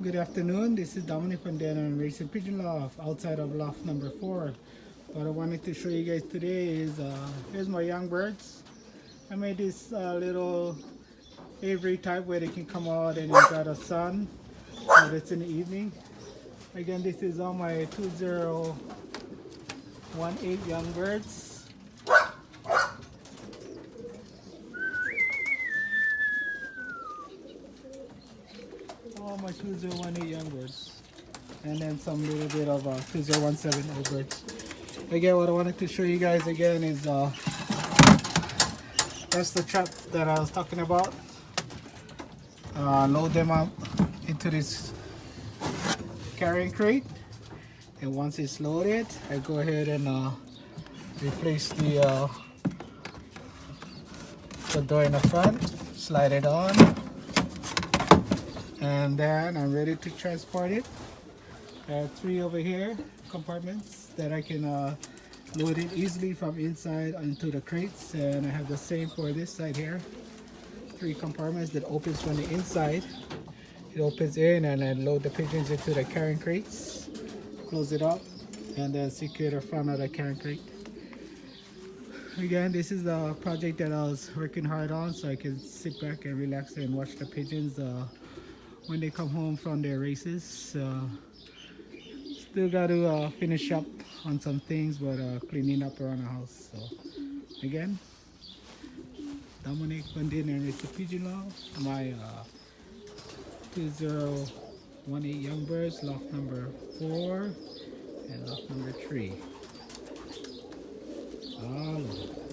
Good afternoon. This is Dominic from D&M Racing Pigeon Loft outside of loft number 4. What I wanted to show you guys today is here's my young birds. I made this little aviary type where they can come out and enjoy the sun, but it's in the evening. Again, this is all my 2018 young birds. All my 2018 young birds. And then some little bit of 2017 old birds. Again, what I wanted to show you guys again is that's the trap that I was talking about. Load them up into this carrying crate, and once it's loaded, I go ahead and replace the door in the front, slide it on, and then I'm ready to transport it. I have 3 over here compartments that I can load it easily from inside into the crates, and I have the same for this side here. 3 compartments that opens from the inside. It opens in, and I load the pigeons into the carrying crates, close it up, and then secure the front of the carrying crate. Again, this is the project that I was working hard on, so I can sit back and relax and watch the pigeons when they come home from their races. Still got to finish up on some things, but cleaning up around the house. So again, Dominic from D&M Racing Pigeon Loft, my 2018 young birds, loft number 4 and loft number 3. All over.